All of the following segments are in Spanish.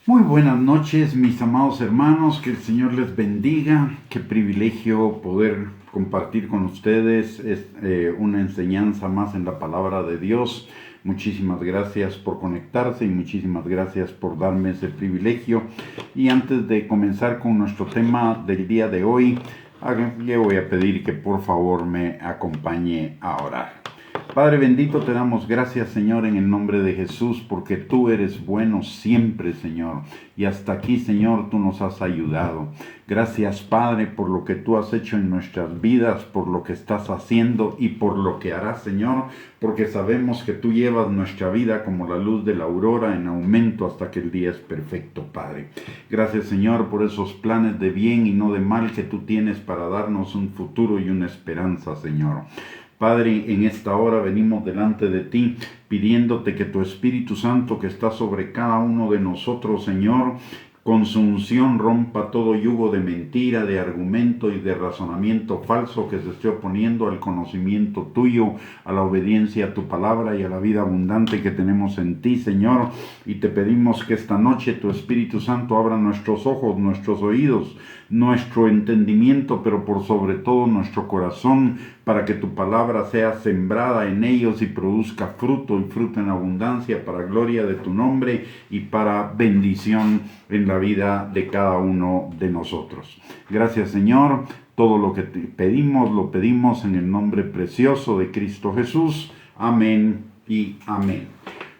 Muy buenas noches, mis amados hermanos, que el Señor les bendiga. Qué privilegio poder compartir con ustedes una enseñanza más en la palabra de Dios. Muchísimas gracias por conectarse y muchísimas gracias por darme ese privilegio. Y antes de comenzar con nuestro tema del día de hoy, le voy a pedir que por favor me acompañe a orar. Padre bendito, te damos gracias, Señor, en el nombre de Jesús, porque tú eres bueno siempre, Señor. Y hasta aquí, Señor, tú nos has ayudado. Gracias, Padre, por lo que tú has hecho en nuestras vidas, por lo que estás haciendo y por lo que harás, Señor, porque sabemos que tú llevas nuestra vida como la luz de la aurora en aumento hasta que el día es perfecto, Padre. Gracias, Señor, por esos planes de bien y no de mal que tú tienes para darnos un futuro y una esperanza, Señor. Padre, en esta hora venimos delante de ti pidiéndote que tu Espíritu Santo que está sobre cada uno de nosotros, Señor, con su unción rompa todo yugo de mentira, de argumento y de razonamiento falso que se esté oponiendo al conocimiento tuyo, a la obediencia a tu palabra y a la vida abundante que tenemos en ti, Señor. Y te pedimos que esta noche tu Espíritu Santo abra nuestros ojos, nuestros oídos, nuestro entendimiento, pero por sobre todo nuestro corazón, para que tu palabra sea sembrada en ellos y produzca fruto y fruto en abundancia para gloria de tu nombre y para bendición en la vida de cada uno de nosotros. Gracias, Señor. Todo lo que te pedimos, lo pedimos en el nombre precioso de Cristo Jesús. Amén y amén.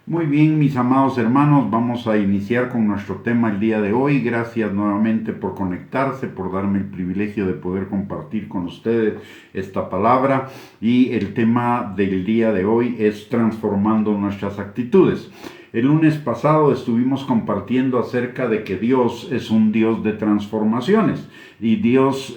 Muy bien, mis amados hermanos, vamos a iniciar con nuestro tema el día de hoy. Gracias nuevamente por conectarse, por darme el privilegio de poder compartir con ustedes esta palabra. Y el tema del día de hoy es transformando nuestras actitudes. El lunes pasado estuvimos compartiendo acerca de que Dios es un Dios de transformaciones y Dios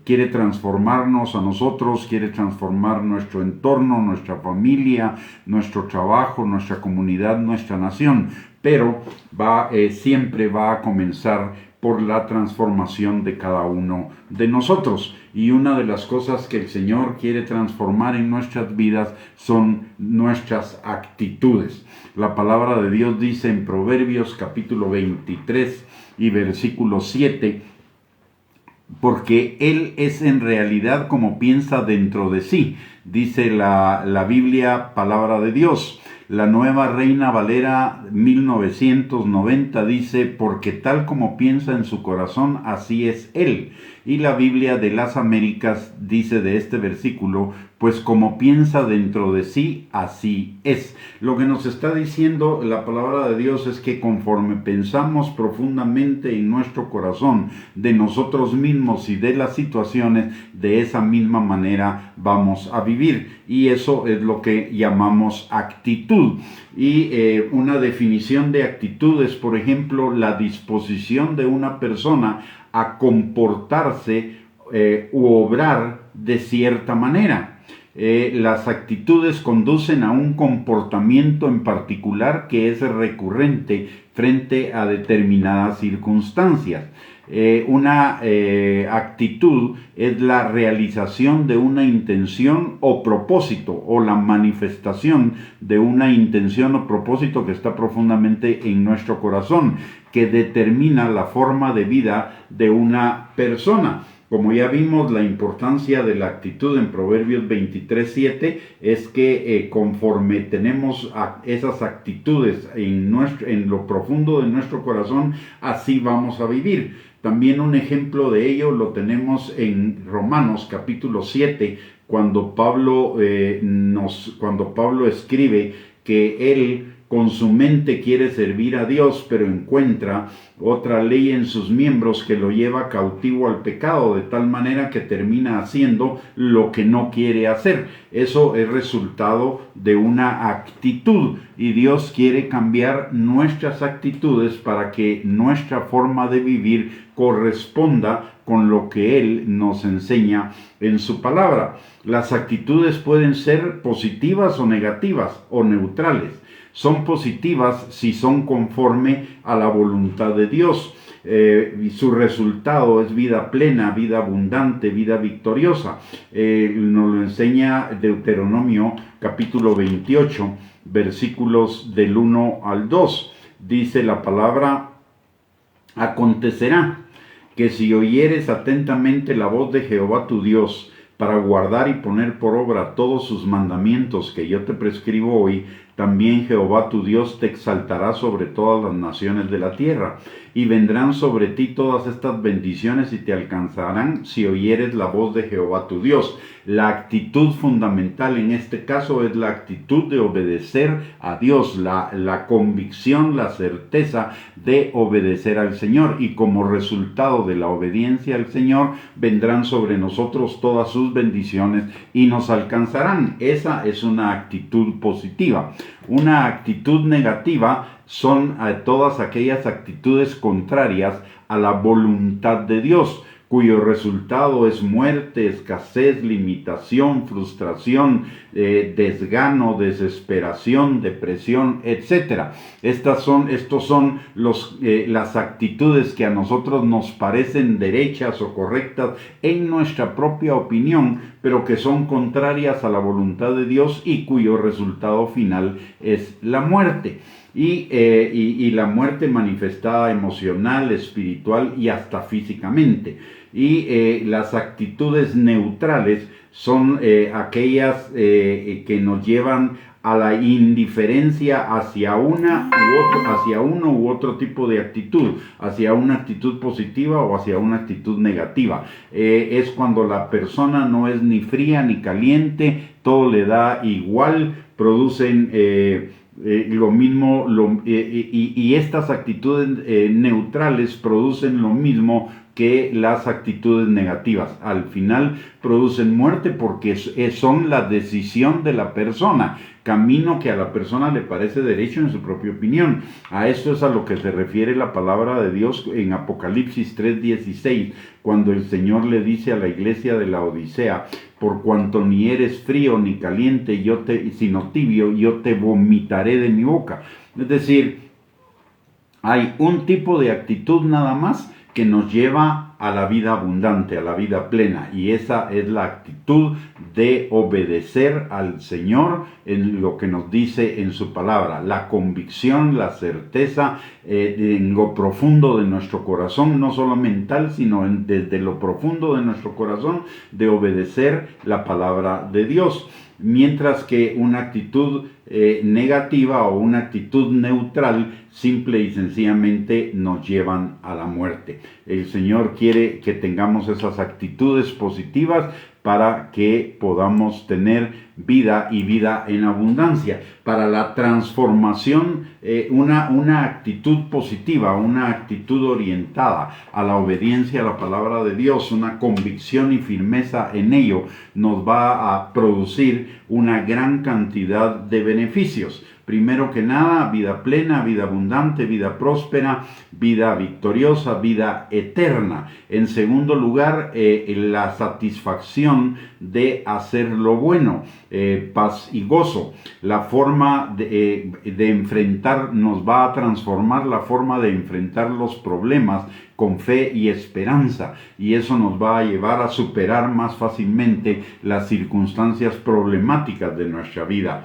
quiere transformarnos a nosotros, quiere transformar nuestro entorno, nuestra familia, nuestro trabajo, nuestra comunidad, nuestra nación, pero siempre va a comenzar por la transformación de cada uno de nosotros. Y una de las cosas que el Señor quiere transformar en nuestras vidas son nuestras actitudes. La palabra de Dios dice en Proverbios capítulo 23 y versículo 7, porque Él es en realidad como piensa dentro de sí, dice la Biblia, palabra de Dios. La Nueva Reina Valera 1990 dice, porque tal como piensa en su corazón, así es Él. Y la Biblia de las Américas dice de este versículo, pues como piensa dentro de sí, así es. Lo que nos está diciendo la palabra de Dios es que conforme pensamos profundamente en nuestro corazón de nosotros mismos y de las situaciones, de esa misma manera vamos a vivir. Y eso es lo que llamamos actitud. Y una definición de actitud es, por ejemplo, la disposición de una persona a comportarse u obrar de cierta manera. Las actitudes conducen a un comportamiento en particular que es recurrente frente a determinadas circunstancias. Una actitud es la realización de una intención o propósito, o la manifestación de una intención o propósito que está profundamente en nuestro corazón, que determina la forma de vida de una persona. Como ya vimos, la importancia de la actitud en Proverbios 23:7 es que conforme tenemos esas actitudes en lo profundo de nuestro corazón, así vamos a vivir. También un ejemplo de ello lo tenemos en Romanos capítulo 7, cuando Pablo escribe que él con su mente quiere servir a Dios, pero encuentra otra ley en sus miembros que lo lleva cautivo al pecado, de tal manera que termina haciendo lo que no quiere hacer. Eso es resultado de una actitud, y Dios quiere cambiar nuestras actitudes para que nuestra forma de vivir corresponda con lo que Él nos enseña en su palabra. Las actitudes pueden ser positivas o negativas o neutrales. Son positivas si son conforme a la voluntad de Dios. Y su resultado es vida plena, vida abundante, vida victoriosa. Nos lo enseña Deuteronomio capítulo 28, versículos del 1 al 2. Dice la palabra: Acontecerá que si oyeres atentamente la voz de Jehová tu Dios, para guardar y poner por obra todos sus mandamientos que yo te prescribo hoy, también Jehová tu Dios te exaltará sobre todas las naciones de la tierra, y vendrán sobre ti todas estas bendiciones y te alcanzarán si oyeres la voz de Jehová tu Dios. La actitud fundamental en este caso es la actitud de obedecer a Dios, la convicción, la certeza de obedecer al Señor, y como resultado de la obediencia al Señor vendrán sobre nosotros todas sus bendiciones y nos alcanzarán. Esa es una actitud positiva. Una actitud negativa son todas aquellas actitudes contrarias a la voluntad de Dios, cuyo resultado es muerte, escasez, limitación, frustración, desgano, desesperación, depresión, etc. Estos son las actitudes que a nosotros nos parecen derechas o correctas en nuestra propia opinión, pero que son contrarias a la voluntad de Dios y cuyo resultado final es la muerte. Y la muerte manifestada emocional, espiritual y hasta físicamente. Y las actitudes neutrales son aquellas que nos llevan a la indiferencia hacia uno u otro tipo de actitud, hacia una actitud positiva o hacia una actitud negativa. Es cuando la persona no es ni fría ni caliente, todo le da igual, producen lo mismo, y estas actitudes neutrales producen lo mismo que las actitudes negativas. Al final producen muerte porque son la decisión de la persona, camino que a la persona le parece derecho en su propia opinión. A esto es a lo que se refiere la palabra de Dios en Apocalipsis 3:16, cuando el Señor le dice a la iglesia de la Odisea: por cuanto ni eres frío ni caliente, sino tibio, yo te vomitaré de mi boca. Es decir, hay un tipo de actitud nada más que nos lleva a la vida abundante, a la vida plena, y esa es la actitud de obedecer al Señor en lo que nos dice en su palabra, la convicción, la certeza en lo profundo de nuestro corazón, no solo mental, sino desde lo profundo de nuestro corazón, de obedecer la palabra de Dios. Mientras que una actitud negativa o una actitud neutral simple y sencillamente nos llevan a la muerte. El Señor quiere que tengamos esas actitudes positivas para que podamos tener vida y vida en abundancia. Para la transformación, una actitud positiva, una actitud orientada a la obediencia a la palabra de Dios, una convicción y firmeza en ello, nos va a producir una gran cantidad de beneficios. Primero que nada, vida plena, vida abundante, vida próspera, vida victoriosa, vida eterna. En segundo lugar, la satisfacción de hacer lo bueno, paz y gozo. La forma de enfrentar, nos va a transformar la forma de enfrentar los problemas con fe y esperanza, y eso nos va a llevar a superar más fácilmente las circunstancias problemáticas de nuestra vida.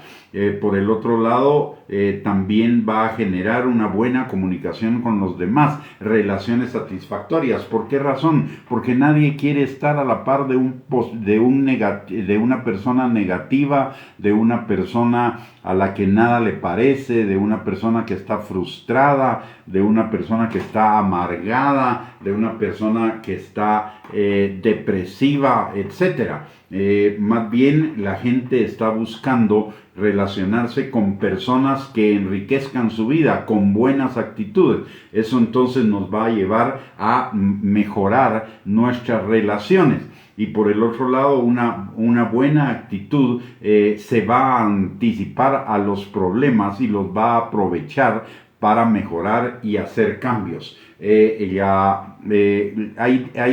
Por el otro lado, también va a generar una buena comunicación con los demás, relaciones satisfactorias. ¿Por qué razón? Porque nadie quiere estar a la par de una persona negativa, de una persona a la que nada le parece, de una persona que está frustrada, de una persona que está amargada, de una persona que está depresiva, etc. Más bien la gente está buscando relacionarse con personas que enriquezcan su vida con buenas actitudes. Eso entonces nos va a llevar a mejorar nuestras relaciones. Y por el otro lado, una buena actitud se va a anticipar a los problemas y los va a aprovechar para mejorar y hacer cambios. Hay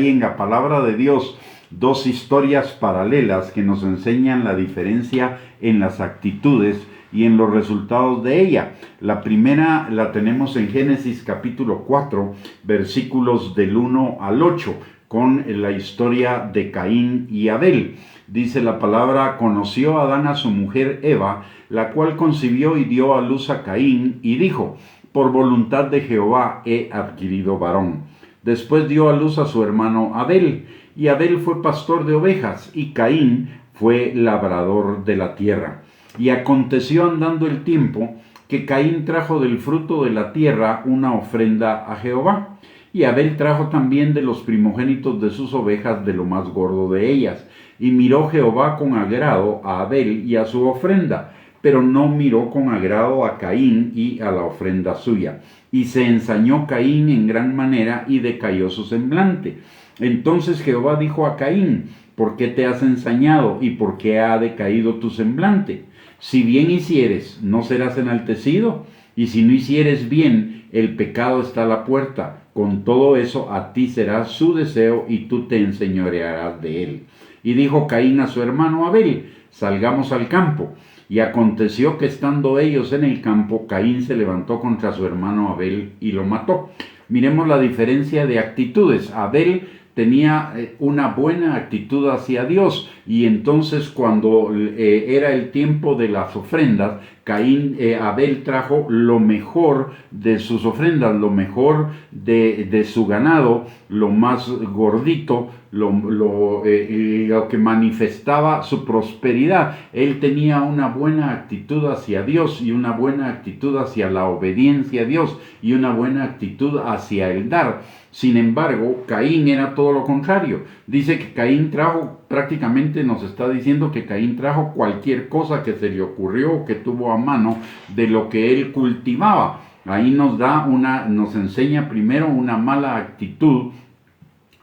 en la palabra de Dios dos historias paralelas que nos enseñan la diferencia en las actitudes y en los resultados de ella. La primera la tenemos en Génesis capítulo 4, versículos del 1 al 8, con la historia de Caín y Abel. Dice la palabra: conoció Adán a su mujer Eva, la cual concibió y dio a luz a Caín, y dijo: por voluntad de Jehová he adquirido varón. Después dio a luz a su hermano Abel, y Abel fue pastor de ovejas, y Caín fue labrador de la tierra. Y aconteció andando el tiempo, que Caín trajo del fruto de la tierra una ofrenda a Jehová, y Abel trajo también de los primogénitos de sus ovejas de lo más gordo de ellas. Y miró Jehová con agrado a Abel y a su ofrenda, pero no miró con agrado a Caín y a la ofrenda suya. Y se ensañó Caín en gran manera y decayó su semblante. Entonces Jehová dijo a Caín: ¿por qué te has ensañado y por qué ha decaído tu semblante? Si bien hicieres, ¿no serás enaltecido? Y si no hicieres bien, el pecado está a la puerta. Con todo eso a ti será su deseo y tú te enseñorearás de él. Y dijo Caín a su hermano Abel: salgamos al campo. Y aconteció que estando ellos en el campo, Caín se levantó contra su hermano Abel y lo mató. Miremos la diferencia de actitudes. Abel tenía una buena actitud hacia Dios, y entonces cuando era el tiempo de las ofrendas, Abel trajo lo mejor de sus ofrendas, lo mejor de su ganado, lo más gordito, lo que manifestaba su prosperidad. Él tenía una buena actitud hacia Dios y una buena actitud hacia la obediencia a Dios y una buena actitud hacia el dar. Sin embargo, Caín era todo lo contrario. Dice que Caín trajo, prácticamente nos está diciendo que Caín trajo cualquier cosa que se le ocurrió o que tuvo a mano de lo que él cultivaba. Ahí nos enseña primero una mala actitud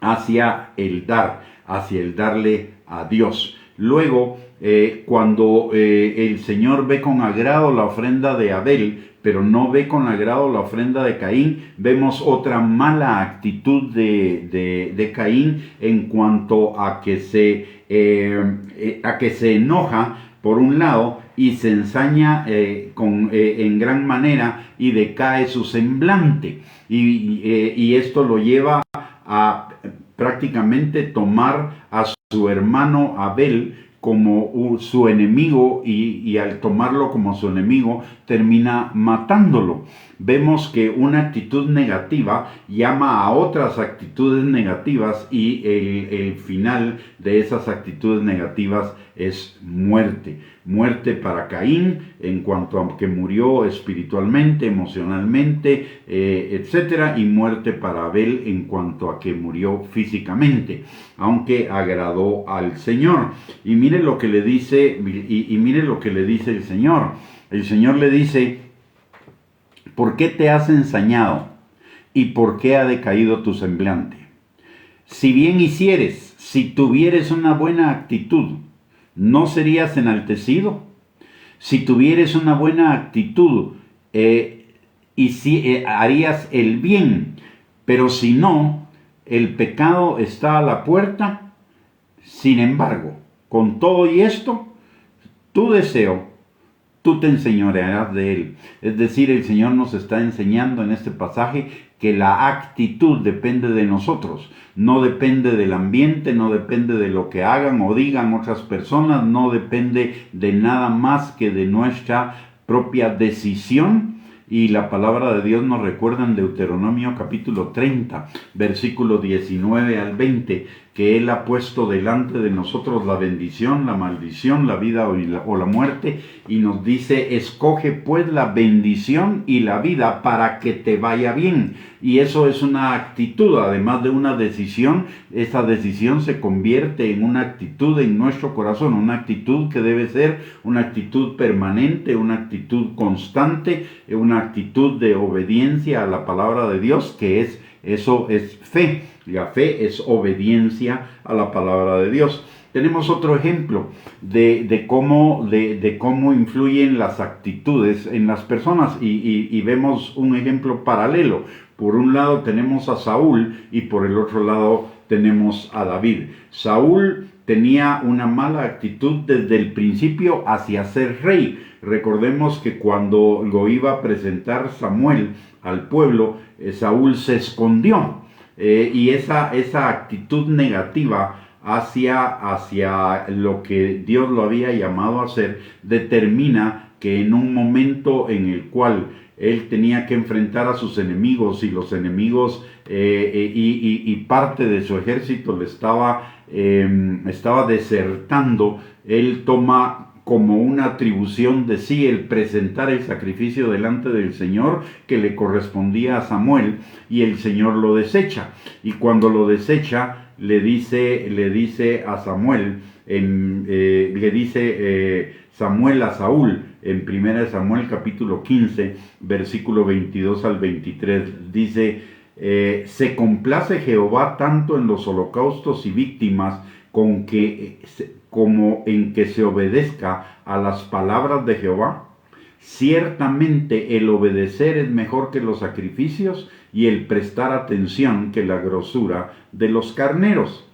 hacia el dar, hacia el darle a Dios. Luego, cuando el Señor ve con agrado la ofrenda de Abel, pero no ve con agrado la ofrenda de Caín, vemos otra mala actitud de Caín en cuanto a que se enoja por un lado y se ensaña en gran manera y decae su semblante. Y esto lo lleva a prácticamente tomar a su hermano Abel como su enemigo, y al tomarlo como su enemigo termina matándolo. Vemos que una actitud negativa llama a otras actitudes negativas, y el final de esas actitudes negativas es muerte. Muerte para Caín en cuanto a que murió espiritualmente, emocionalmente, etc. Y muerte para Abel en cuanto a que murió físicamente, aunque agradó al Señor. Y mire lo que le dice, y mire lo que le dice el Señor. El Señor le dice: ¿por qué te has ensañado y por qué ha decaído tu semblante? Si bien hicieres, si tuvieres una buena actitud, ¿no serías enaltecido? Si tuvieres una buena actitud, harías el bien, pero si no, el pecado está a la puerta. Sin embargo, con todo y esto, tu deseo, tú te enseñorearás de él. Es decir, el Señor nos está enseñando en este pasaje que la actitud depende de nosotros, no depende del ambiente, no depende de lo que hagan o digan otras personas, no depende de nada más que de nuestra propia decisión. Y la palabra de Dios nos recuerda en Deuteronomio capítulo 30, versículo 19 al 20, que Él ha puesto delante de nosotros la bendición, la maldición, la vida o la muerte, y nos dice: escoge pues la bendición y la vida para que te vaya bien. Y eso es una actitud, además de una decisión. Esa decisión se convierte en una actitud en nuestro corazón, una actitud que debe ser una actitud permanente, una actitud constante, una actitud de obediencia a la palabra de Dios, eso es fe. La fe es obediencia a la palabra de Dios. Tenemos otro ejemplo de cómo influyen las actitudes en las personas, y vemos un ejemplo paralelo. Por un lado tenemos a Saúl y por el otro lado tenemos a David. Saúl tenía una mala actitud desde el principio hacia ser rey. Recordemos que cuando lo iba a presentar Samuel al pueblo, Saúl se escondió. Y esa actitud negativa hacia lo que Dios lo había llamado a hacer determina que en un momento en el cual él tenía que enfrentar a sus enemigos y los enemigos y parte de su ejército le estaba desertando. Él toma como una atribución de sí el presentar el sacrificio delante del Señor que le correspondía a Samuel, y el Señor lo desecha. Y cuando lo desecha, le dice a Samuel, Samuel a Saúl, en 1 Samuel capítulo 15, versículo 22 al 23, dice: se complace Jehová tanto en los holocaustos y víctimas como en que se obedezca a las palabras de Jehová. Ciertamente el obedecer es mejor que los sacrificios, y el prestar atención que la grosura de los carneros.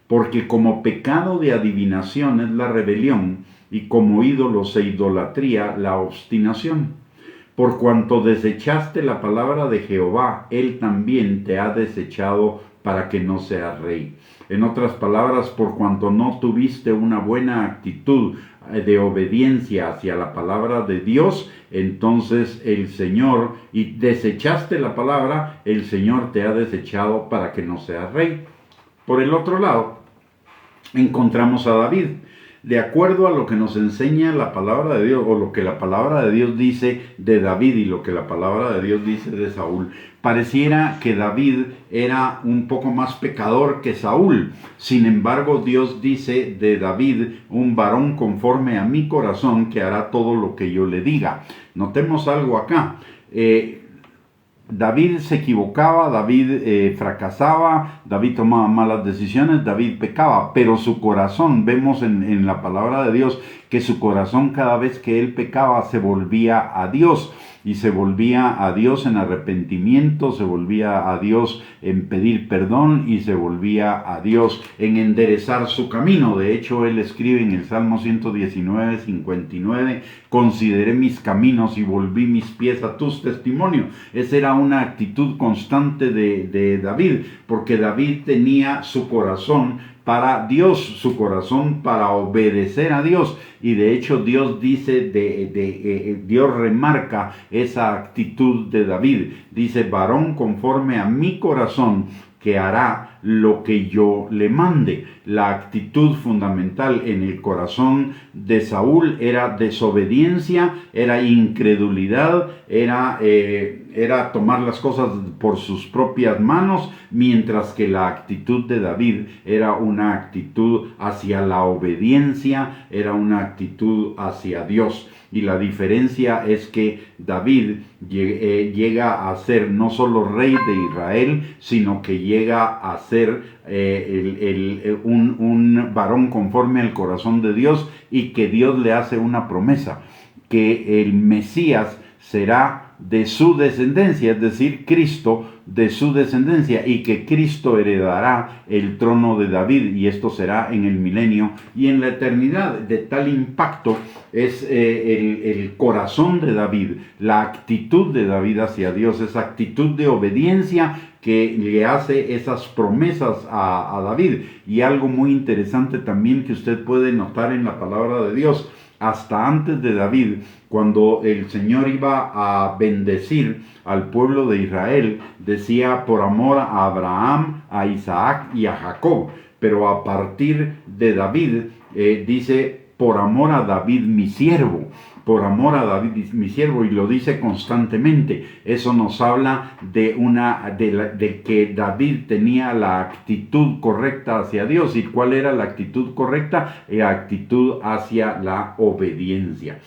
Porque como pecado de adivinación es la rebelión, y como ídolos e idolatría la obstinación. Por cuanto desechaste la palabra de Jehová, él también te ha desechado para que no seas rey. En otras palabras, por cuanto no tuviste una buena actitud de obediencia hacia la palabra de Dios, entonces el Señor, y desechaste la palabra, el Señor te ha desechado para que no seas rey. Por el otro lado, encontramos a David. De acuerdo a lo que nos enseña la palabra de Dios, o lo que la palabra de Dios dice de David y lo que la palabra de Dios dice de Saúl, pareciera que David era un poco más pecador que Saúl. Sin embargo, Dios dice de David: un varón conforme a mi corazón, que hará todo lo que yo le diga. Notemos algo acá. David se equivocaba, David fracasaba, David tomaba malas decisiones, David pecaba, pero su corazón, vemos en la palabra de Dios que su corazón, cada vez que él pecaba, se volvía a Dios, y se volvía a Dios en arrepentimiento, se volvía a Dios en pedir perdón, y se volvía a Dios en enderezar su camino. De hecho, él escribe en el Salmo 119, 59, consideré mis caminos y volví mis pies a tus testimonios. Esa era una actitud constante de David, porque David tenía su corazón para Dios, su corazón para obedecer a Dios. Y de hecho Dios dice, Dios remarca esa actitud de David. Dice: varón conforme a mi corazón, que hará lo que yo le mande. La actitud fundamental en el corazón de Saúl era desobediencia, era incredulidad, era tomar las cosas por sus propias manos, mientras que la actitud de David era una actitud hacia la obediencia, era una actitud hacia Dios. Y la diferencia es que David llega a ser no solo rey de Israel, sino que llega a ser un varón conforme al corazón de Dios, y que Dios le hace una promesa, que el Mesías será de su descendencia, es decir, Cristo de su descendencia, y que Cristo heredará el trono de David, y esto será en el milenio y en la eternidad. De tal impacto es el corazón de David, la actitud de David hacia Dios, esa actitud de obediencia que le hace esas promesas a David. Y algo muy interesante también que usted puede notar en la palabra de Dios: hasta antes de David, cuando el Señor iba a bendecir al pueblo de Israel, decía: por amor a Abraham, a Isaac y a Jacob. Pero a partir de David, dice: por amor a David mi siervo. Por amor a David mi siervo, y lo dice constantemente. Eso nos habla de que David tenía la actitud correcta hacia Dios. ¿Y cuál era la actitud correcta? La actitud hacia la obediencia.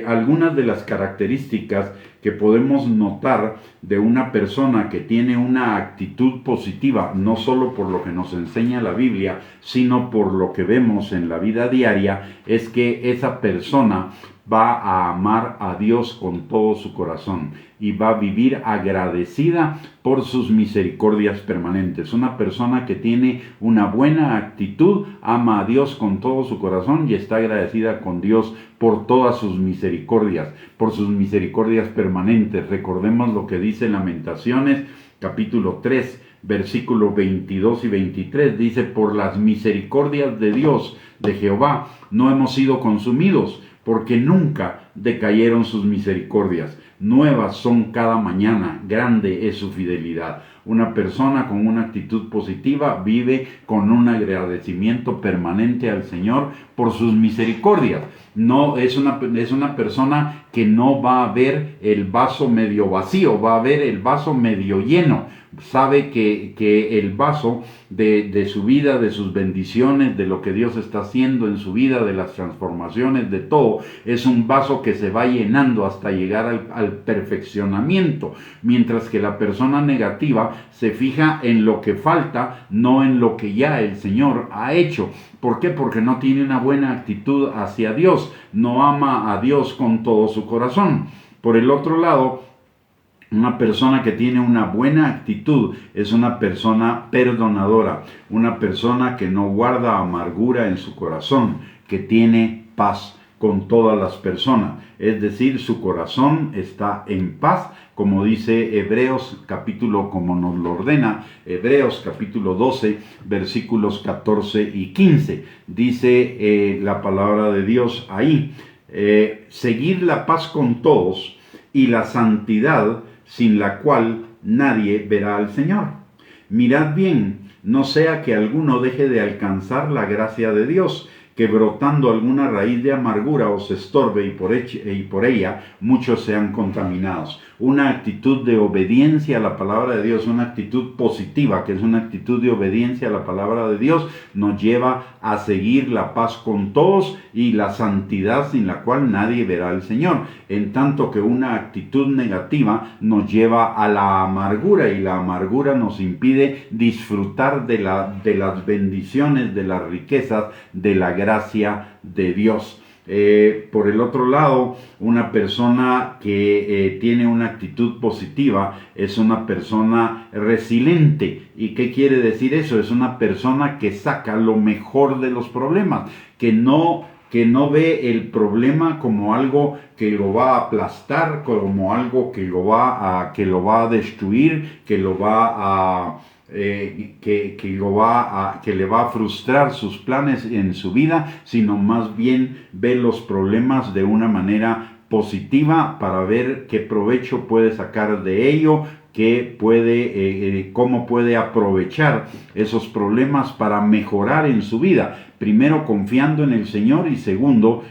Algunas de las características que podemos notar de una persona que tiene una actitud positiva, no solo por lo que nos enseña la Biblia, sino por lo que vemos en la vida diaria, es que esa persona va a amar a Dios con todo su corazón y va a vivir agradecida por sus misericordias permanentes. Una persona que tiene una buena actitud ama a Dios con todo su corazón y está agradecida con Dios por todas sus misericordias, por sus misericordias permanentes. Recordemos lo que dice Lamentaciones capítulo 3, versículos 22 y 23. Dice: por las misericordias de Dios, de Jehová, no hemos sido consumidos, porque nunca decayeron sus misericordias. nuevas son cada mañana, grande es su fidelidad. Una persona con una actitud positiva vive con un agradecimiento permanente al Señor por sus misericordias. No es una persona que no va a ver el vaso medio vacío, va a ver el vaso medio lleno. Sabe que el vaso de su vida, de sus bendiciones, de lo que Dios está haciendo en su vida, de las transformaciones, de todo, es un vaso que se va llenando hasta llegar al perfeccionamiento, mientras que la persona negativa se fija en lo que falta, no en lo que ya el Señor ha hecho. ¿Por qué? Porque no tiene una buena actitud hacia Dios, no ama a Dios con todo su corazón. Por el otro lado, una persona que tiene una buena actitud es una persona perdonadora, una persona que no guarda amargura en su corazón, que tiene paz con todas las personas. Es decir, su corazón está en paz, como dice Hebreos capítulo, como nos lo ordena, Hebreos capítulo 12, versículos 14 y 15. Dice la palabra de Dios ahí, seguid la paz con todos y la santidad, sin la cual nadie verá al Señor. Mirad bien, no sea que alguno deje de alcanzar la gracia de Dios, que brotando alguna raíz de amargura os estorbe y por ella muchos sean contaminados. Una actitud de obediencia a la palabra de Dios, una actitud positiva, que es una actitud de obediencia a la palabra de Dios, nos lleva a seguir la paz con todos y la santidad sin la cual nadie verá al Señor. En tanto que una actitud negativa nos lleva a la amargura, y la amargura nos impide disfrutar de las bendiciones, de las riquezas, de la gracia de Dios. Por el otro lado, una persona que tiene una actitud positiva es una persona resiliente. ¿Y qué quiere decir eso? Es una persona que saca lo mejor de los problemas, que no ve el problema como algo que lo va a aplastar, como algo que lo va a destruir, que lo va a que le va a frustrar sus planes en su vida, sino más bien ve los problemas de una manera positiva para ver qué provecho puede sacar de ello, cómo puede aprovechar esos problemas para mejorar en su vida. Primero, confiando en el Señor, y segundo,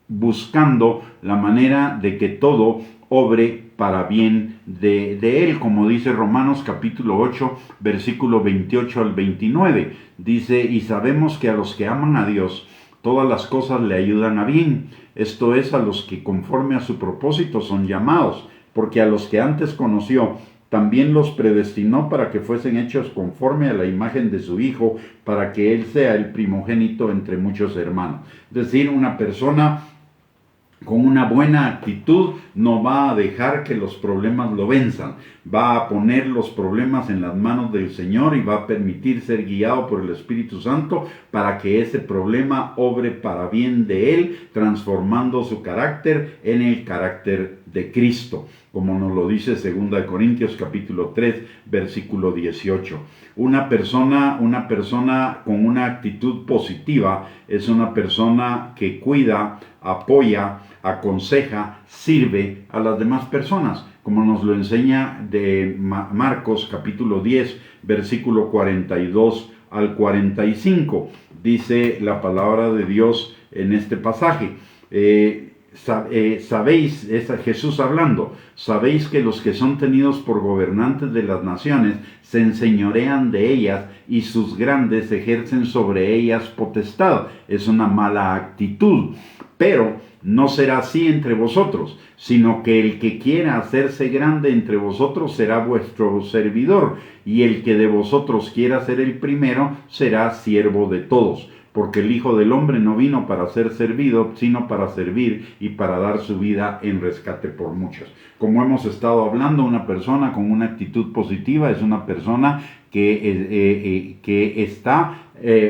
buscando la manera de que todo obre para bien de él, como dice Romanos capítulo 8, versículo 28 al 29. Dice, y sabemos que a los que aman a Dios, todas las cosas le ayudan a bien. Esto es, a los que conforme a su propósito son llamados, porque a los que antes conoció, también los predestinó para que fuesen hechos conforme a la imagen de su Hijo, para que Él sea el primogénito entre muchos hermanos. Es decir, una persona con una buena actitud no va a dejar que los problemas lo venzan, va a poner los problemas en las manos del Señor y va a permitir ser guiado por el Espíritu Santo para que ese problema obre para bien de él, transformando su carácter en el carácter de Cristo, como nos lo dice 2 Corintios capítulo 3, versículo 18. Una persona con una actitud positiva es una persona que cuida, apoya, aconseja, sirve a las demás personas, como nos lo enseña de Marcos capítulo 10, versículo 42 al 45. Dice la palabra de Dios en este pasaje. Sabéis, es Jesús hablando, sabéis que los que son tenidos por gobernantes de las naciones se enseñorean de ellas, y sus grandes ejercen sobre ellas potestad. Es una mala actitud, pero no será así entre vosotros, sino que el que quiera hacerse grande entre vosotros será vuestro servidor, y el que de vosotros quiera ser el primero será siervo de todos. Porque el Hijo del Hombre no vino para ser servido, sino para servir y para dar su vida en rescate por muchos. Como hemos estado hablando, una persona con una actitud positiva es una persona que está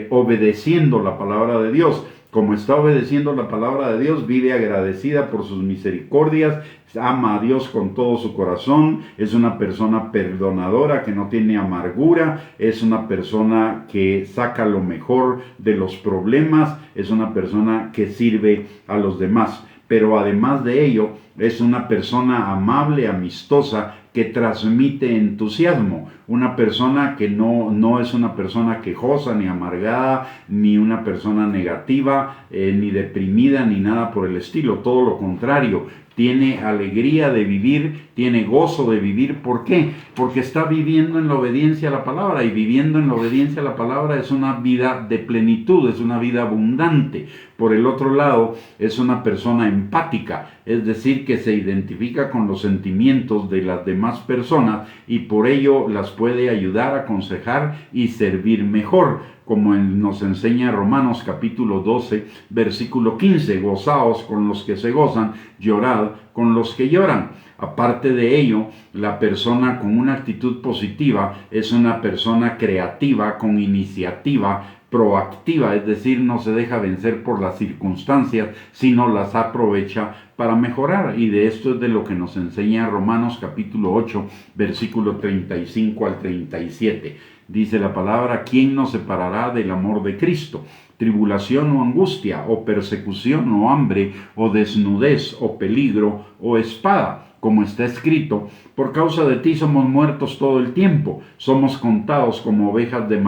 obedeciendo la palabra de Dios. Como está obedeciendo la palabra de Dios, vive agradecida por sus misericordias, ama a Dios con todo su corazón, es una persona perdonadora que no tiene amargura, es una persona que saca lo mejor de los problemas, es una persona que sirve a los demás. pero además de ello es una persona amable, amistosa, que transmite entusiasmo, una persona que no es una persona quejosa, ni amargada, ni una persona negativa, ni deprimida, ni nada por el estilo, todo lo contrario. Tiene alegría de vivir, tiene gozo de vivir. ¿Por qué? Porque está viviendo en la obediencia a la palabra, y viviendo en la obediencia a la palabra es una vida de plenitud, es una vida abundante. Por el otro lado, es una persona empática, es decir, que se identifica con los sentimientos de las demás personas y por ello las puede ayudar, aconsejar y servir mejor, como nos enseña Romanos capítulo 12, versículo 15, gozaos con los que se gozan, llorad con los que lloran. Aparte de ello, la persona con una actitud positiva es una persona creativa, con iniciativa, proactiva, es decir, no se deja vencer por las circunstancias, sino las aprovecha para mejorar. Y de esto es de lo que nos enseña Romanos capítulo 8, versículo 35 al 37. Dice la palabra: ¿quién nos separará del amor de Cristo? Tribulación o angustia, o persecución o hambre, o desnudez, o peligro, o espada. Como está escrito: por causa de ti somos muertos todo el tiempo, somos contados como ovejas de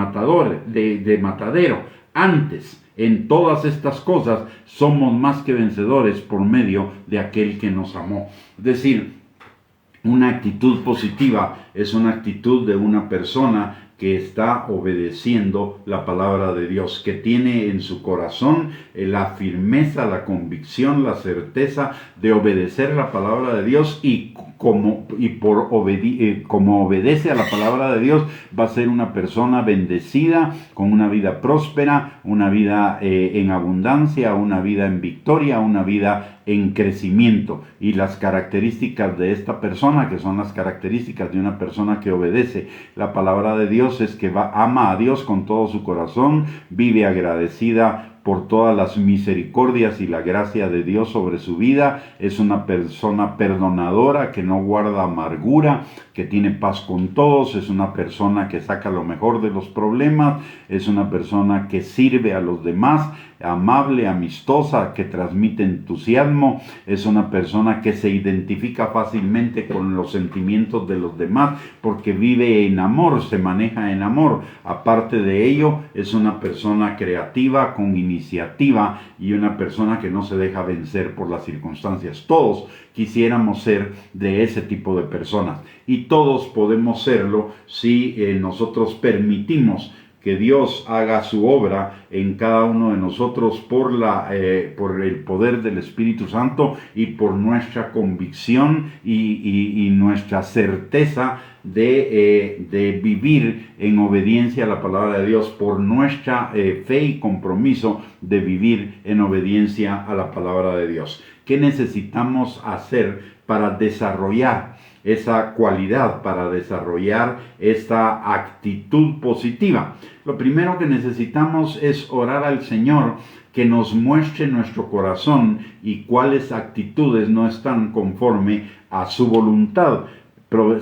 matadero. Antes, en todas estas cosas, somos más que vencedores por medio de aquel que nos amó. Es decir, una actitud positiva es una actitud de una persona que está obedeciendo la palabra de Dios, que tiene en su corazón la firmeza, la convicción, la certeza de obedecer la palabra de Dios, y como obedece a la palabra de Dios, va a ser una persona bendecida, con una vida próspera, una vida en abundancia, una vida en victoria, una vida en crecimiento. Y las características de esta persona, que son las características de una persona que obedece la palabra de Dios, es que ama a Dios con todo su corazón, vive agradecida por todas las misericordias y la gracia de Dios sobre su vida, es una persona perdonadora, que no guarda amargura, que tiene paz con todos, es una persona que saca lo mejor de los problemas, es una persona que sirve a los demás, amable, amistosa, que transmite entusiasmo, es una persona que se identifica fácilmente con los sentimientos de los demás porque vive en amor, se maneja en amor. Aparte de ello, es una persona creativa, con iniciativa, y una persona que no se deja vencer por las circunstancias. Todos quisiéramos ser de ese tipo de personas, y todos podemos serlo si nosotros permitimos que Dios haga su obra en cada uno de nosotros por el poder del Espíritu Santo y por nuestra convicción y nuestra certeza de vivir en obediencia a la palabra de Dios, por nuestra fe y compromiso de vivir en obediencia a la palabra de Dios. ¿Qué necesitamos hacer para desarrollar esa cualidad, para desarrollar esta actitud positiva? Lo primero que necesitamos es orar al Señor que nos muestre nuestro corazón y cuáles actitudes no están conforme a su voluntad.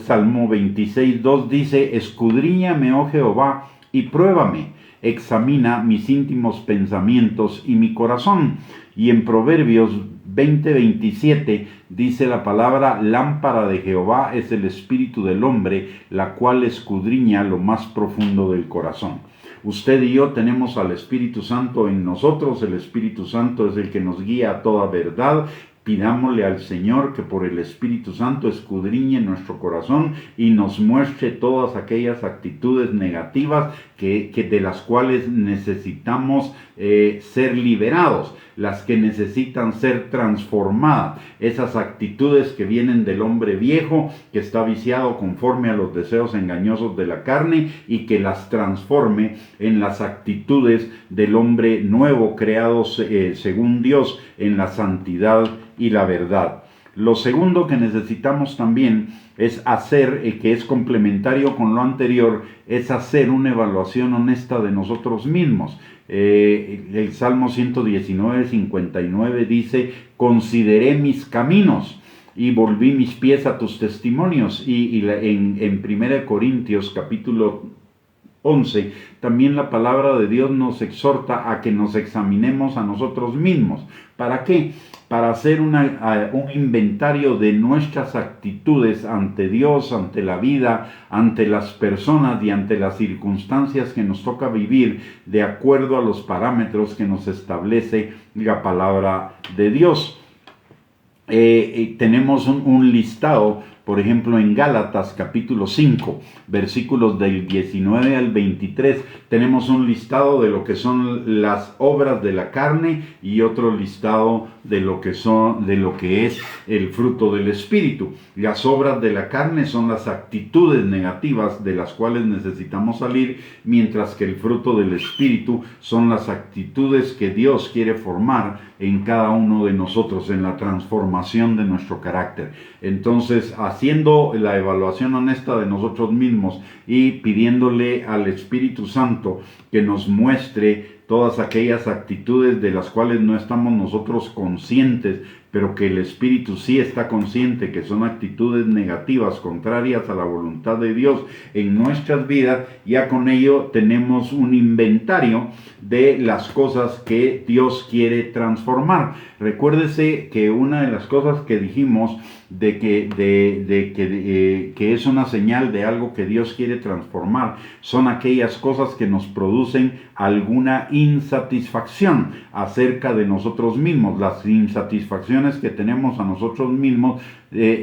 Salmo 26:2 dice: escudriñame, oh Jehová, y pruébame, examina mis íntimos pensamientos y mi corazón. Y en Proverbios 20:27 dice la palabra: lámpara de Jehová es el espíritu del hombre, la cual escudriña lo más profundo del corazón. Usted y yo tenemos al Espíritu Santo en nosotros. El Espíritu Santo es el que nos guía a toda verdad. Pidámosle al Señor que por el Espíritu Santo escudriñe nuestro corazón y nos muestre todas aquellas actitudes negativas de las cuales necesitamos ser liberados, las que necesitan ser transformadas, esas actitudes que vienen del hombre viejo, que está viciado conforme a los deseos engañosos de la carne, y que las transforme en las actitudes del hombre nuevo, creado según Dios, en la santidad y la verdad. Lo segundo que necesitamos también es hacer, que es complementario con lo anterior, es hacer una evaluación honesta de nosotros mismos. El Salmo 119:59 dice: consideré mis caminos y volví mis pies a tus testimonios. Y en 1 Corintios capítulo 11, también la palabra de Dios nos exhorta a que nos examinemos a nosotros mismos. ¿Para qué? para hacer un inventario de nuestras actitudes ante Dios, ante la vida, ante las personas y ante las circunstancias que nos toca vivir de acuerdo a los parámetros que nos establece la palabra de Dios. Tenemos un listado, por ejemplo, en Gálatas capítulo 5, versículos del 19 al 23, tenemos un listado de lo que son las obras de la carne y otro listado de lo que es el fruto del Espíritu. Las obras de la carne son las actitudes negativas de las cuales necesitamos salir, mientras que el fruto del Espíritu son las actitudes que Dios quiere formar en cada uno de nosotros, en la transformación de nuestro carácter. Entonces, haciendo la evaluación honesta de nosotros mismos y pidiéndole al Espíritu Santo que nos muestre todas aquellas actitudes de las cuales no estamos nosotros conscientes, pero que el Espíritu sí está consciente que son actitudes negativas, contrarias a la voluntad de Dios en nuestras vidas, ya con ello tenemos un inventario de las cosas que Dios quiere transformar. Recuérdese que una de las cosas que dijimos de que es una señal de algo que Dios quiere transformar son aquellas cosas que nos producen alguna insatisfacción acerca de nosotros mismos. Las insatisfacciones que tenemos a nosotros mismos,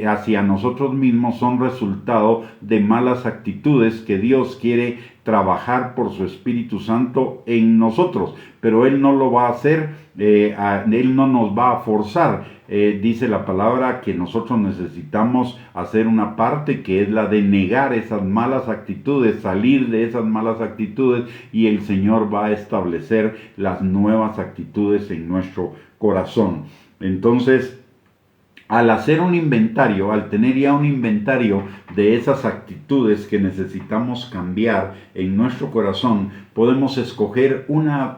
hacia nosotros mismos, son resultado de malas actitudes que Dios quiere trabajar por su Espíritu Santo en nosotros, pero Él no lo va a hacer, Él no nos va a forzar. Dice la palabra que nosotros necesitamos hacer una parte que es la de negar esas malas actitudes, salir de esas malas actitudes, y el Señor va a establecer las nuevas actitudes en nuestro corazón. Entonces, al hacer un inventario, al tener ya un inventario de esas actitudes que necesitamos cambiar en nuestro corazón, podemos escoger una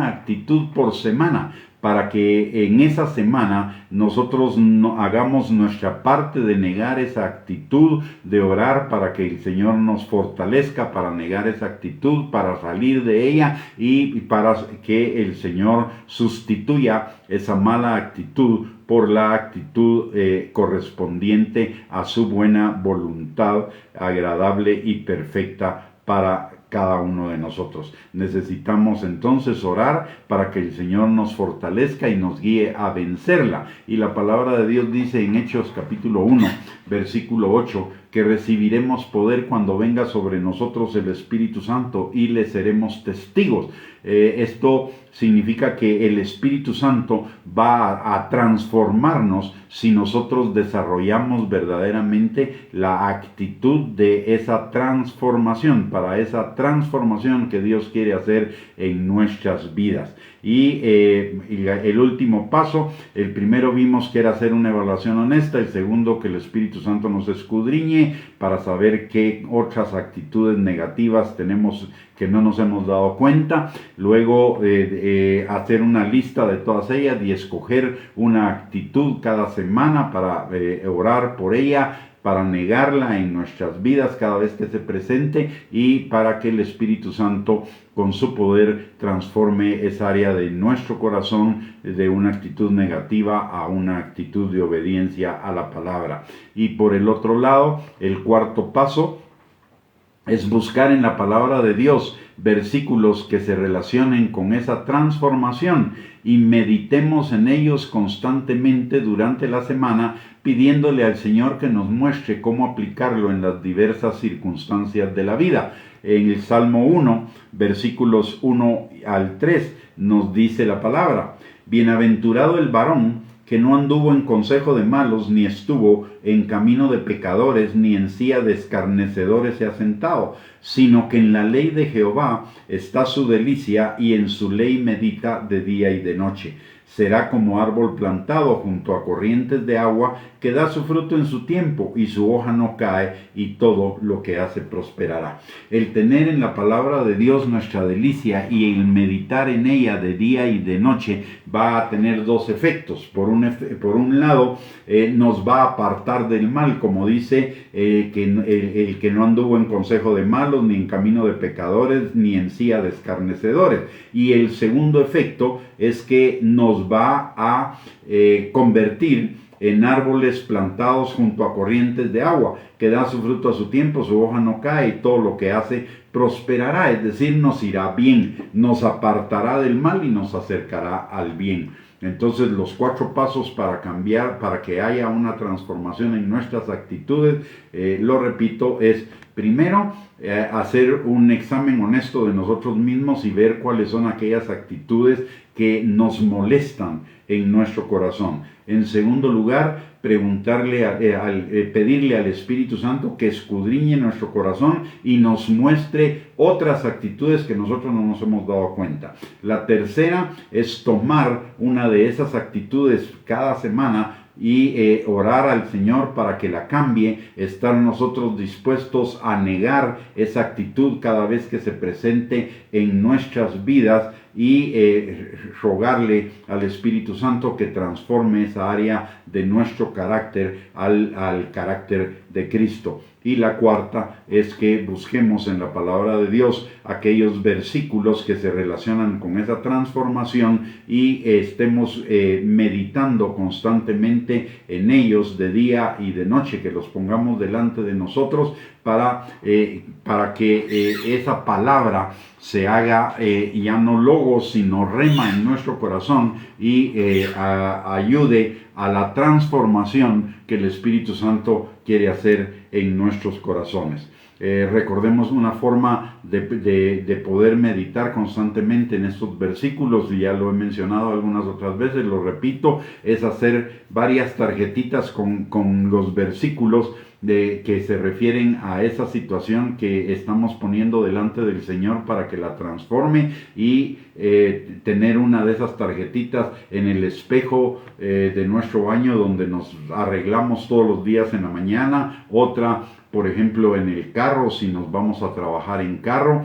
actitud por semana, para que en esa semana nosotros hagamos nuestra parte de negar esa actitud, de orar para que el Señor nos fortalezca para negar esa actitud, para salir de ella y para que el Señor sustituya esa mala actitud por la actitud correspondiente a su buena voluntad, agradable y perfecta para cada uno de nosotros. Necesitamos entonces orar para que el Señor nos fortalezca y nos guíe a vencerla. Y la palabra de Dios dice en Hechos capítulo 1, versículo 8, que recibiremos poder cuando venga sobre nosotros el Espíritu Santo y le seremos testigos. Esto significa que el Espíritu Santo va a transformarnos si nosotros desarrollamos verdaderamente la actitud de esa transformación, para esa transformación que Dios quiere hacer en nuestras vidas. Y el último paso, el primero vimos que era hacer una evaluación honesta, el segundo que el Espíritu Santo nos escudriñe para saber qué otras actitudes negativas tenemos que no nos hemos dado cuenta, luego hacer una lista de todas ellas y escoger una actitud cada semana para orar por ella, para negarla en nuestras vidas cada vez que se presente y para que el Espíritu Santo con su poder transforme esa área de nuestro corazón de una actitud negativa a una actitud de obediencia a la palabra. Y por el otro lado, el cuarto paso es buscar en la palabra de Dios versículos que se relacionen con esa transformación y meditemos en ellos constantemente durante la semana, pidiéndole al Señor que nos muestre cómo aplicarlo en las diversas circunstancias de la vida. En el Salmo 1, versículos 1 al 3, nos dice la palabra: bienaventurado el varón que no anduvo en consejo de malos, ni estuvo en camino de pecadores, ni en silla de escarnecedores se ha sentado, sino que en la ley de Jehová está su delicia, y en su ley medita de día y de noche. Será como árbol plantado junto a corrientes de agua, que da su fruto en su tiempo, y su hoja no cae, y todo lo que hace prosperará. El tener en la palabra de Dios nuestra delicia y el meditar en ella de día y de noche va a tener dos efectos. Por un lado, nos va a apartar del mal, como dice el que no anduvo en consejo de malos, ni en camino de pecadores, ni en silla de escarnecedores. Y el segundo efecto es que nos los va a convertir en árboles plantados junto a corrientes de agua, que da su fruto a su tiempo, su hoja no cae y todo lo que hace prosperará, es decir, nos irá bien, nos apartará del mal y nos acercará al bien. Entonces los 4 pasos para cambiar, para que haya una transformación en nuestras actitudes, lo repito, es primero hacer un examen honesto de nosotros mismos y ver cuáles son aquellas actitudes que nos molestan en nuestro corazón. En segundo lugar, pedirle al Espíritu Santo que escudriñe nuestro corazón y nos muestre otras actitudes que nosotros no nos hemos dado cuenta. La tercera es tomar una de esas actitudes cada semana y orar al Señor para que la cambie, estar nosotros dispuestos a negar esa actitud cada vez que se presente en nuestras vidas y rogarle al Espíritu Santo que transforme esa área de nuestro carácter al carácter de Cristo. Y la cuarta es que busquemos en la palabra de Dios aquellos versículos que se relacionan con esa transformación y estemos meditando constantemente en ellos de día y de noche, que los pongamos delante de nosotros para que esa palabra se haga ya no logos sino rema en nuestro corazón y ayude a la transformación que el Espíritu Santo quiere hacer en nuestros corazones. Recordemos una forma de poder meditar constantemente en estos versículos, y ya lo he mencionado algunas otras veces, lo repito, es hacer varias tarjetitas con los versículos que se refieren a esa situación que estamos poniendo delante del Señor para que la transforme, y tener una de esas tarjetitas en el espejo de nuestro baño donde nos arreglamos todos los días en la mañana, otra por ejemplo en el carro si nos vamos a trabajar en carro,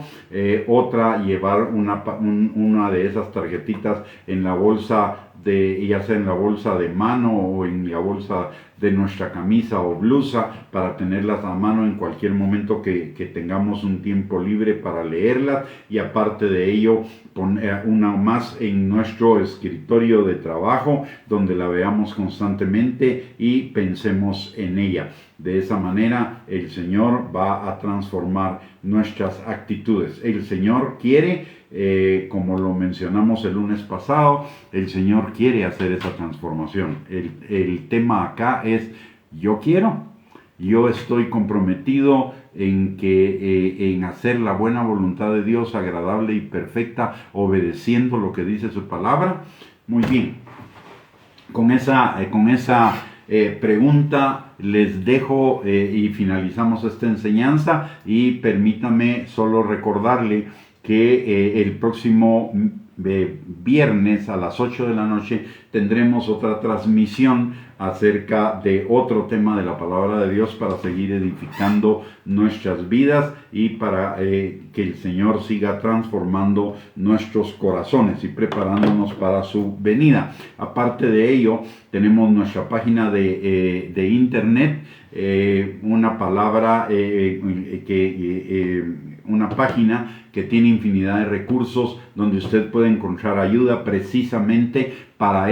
otra llevar una de esas tarjetitas en la bolsa ya sea en la bolsa de mano o en la bolsa de nuestra camisa o blusa, para tenerlas a mano en cualquier momento que tengamos un tiempo libre para leerlas, y aparte de ello poner una más en nuestro escritorio de trabajo donde la veamos constantemente y pensemos en ella. De esa manera el Señor va a transformar nuestras actitudes. El Señor quiere, como lo mencionamos el lunes pasado, el Señor quiere hacer esa transformación. El tema acá es: yo quiero, yo estoy comprometido en hacer la buena voluntad de Dios, agradable y perfecta, obedeciendo lo que dice su palabra. Muy bien, con esa pregunta les dejo y finalizamos esta enseñanza, y permítame solo recordarle que el próximo viernes a las 8 de la noche tendremos otra transmisión acerca de otro tema de la palabra de Dios para seguir edificando nuestras vidas y para que el Señor siga transformando nuestros corazones y preparándonos para su venida. Aparte de ello, tenemos nuestra página de internet, una página que tiene infinidad de recursos donde usted puede encontrar ayuda precisamente para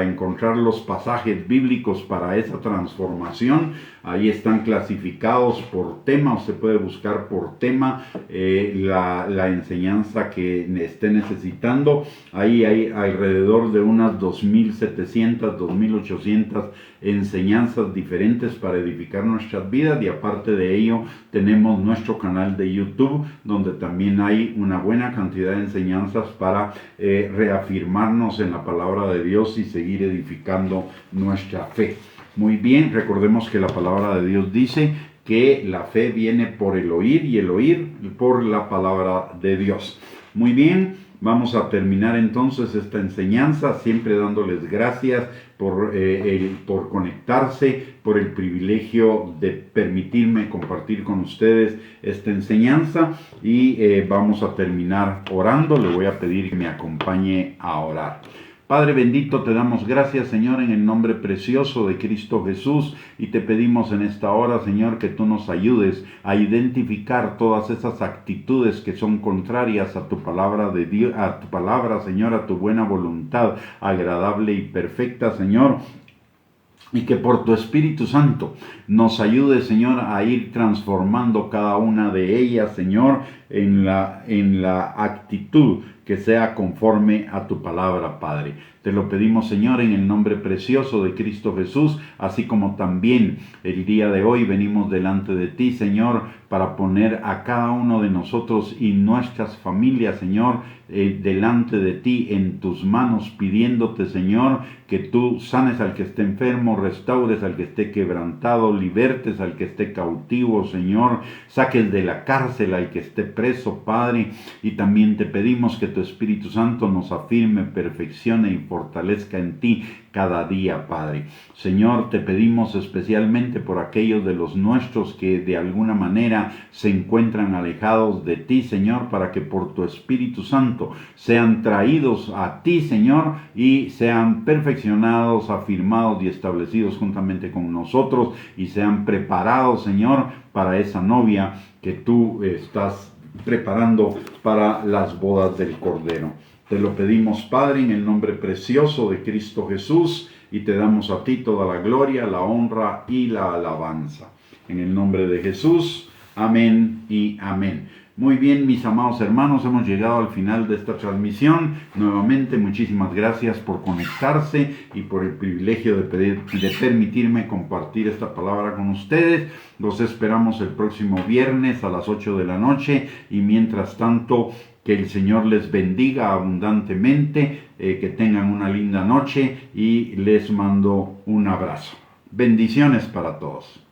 encontrar los pasajes bíblicos para esa transformación. Ahí están clasificados por tema, usted puede buscar por tema la enseñanza que esté necesitando. Ahí hay alrededor de unas 2.700, 2.800 enseñanzas diferentes para edificar nuestras vidas, y aparte de ello tenemos nuestro canal de YouTube donde también hay una buena cantidad de enseñanzas para reafirmarnos en la palabra de Dios y seguir edificando nuestra fe. Muy bien, recordemos que la palabra de Dios dice que la fe viene por el oír y el oír por la palabra de Dios. Muy bien, vamos a terminar entonces esta enseñanza, siempre dándoles gracias por conectarse, por el privilegio de permitirme compartir con ustedes esta enseñanza, y vamos a terminar orando. Le voy a pedir que me acompañe a orar. Padre bendito, te damos gracias, Señor, en el nombre precioso de Cristo Jesús, y te pedimos en esta hora, Señor, que tú nos ayudes a identificar todas esas actitudes que son contrarias a tu palabra de Dios, a tu palabra, Señor, a tu buena voluntad, agradable y perfecta, Señor. Y que por tu Espíritu Santo nos ayude, Señor, a ir transformando cada una de ellas, Señor, en la actitud que sea conforme a tu palabra, Padre. Te lo pedimos, Señor, en el nombre precioso de Cristo Jesús, así como también el día de hoy venimos delante de ti, Señor, para poner a cada uno de nosotros y nuestras familias, Señor, delante de ti en tus manos, pidiéndote, Señor, que tú sanes al que esté enfermo, restaures al que esté quebrantado, libertes al que esté cautivo, Señor, saques de la cárcel al que esté preso, Padre, y también te pedimos que tu Espíritu Santo nos afirme, perfeccione y fortalezca en ti cada día, Padre. Señor, te pedimos especialmente por aquellos de los nuestros que de alguna manera se encuentran alejados de ti, Señor, para que por tu Espíritu Santo sean traídos a ti, Señor, y sean perfeccionados, afirmados y establecidos juntamente con nosotros, y sean preparados, Señor, para esa novia que tú estás preparando para las bodas del Cordero. Te lo pedimos, Padre, en el nombre precioso de Cristo Jesús, y te damos a ti toda la gloria, la honra y la alabanza. En el nombre de Jesús, amén y amén. Muy bien, mis amados hermanos, hemos llegado al final de esta transmisión. Nuevamente, muchísimas gracias por conectarse y por el privilegio de permitirme compartir esta palabra con ustedes. Los esperamos el próximo viernes a las 8 de la noche, y mientras tanto, que el Señor les bendiga abundantemente, que tengan una linda noche, y les mando un abrazo. Bendiciones para todos.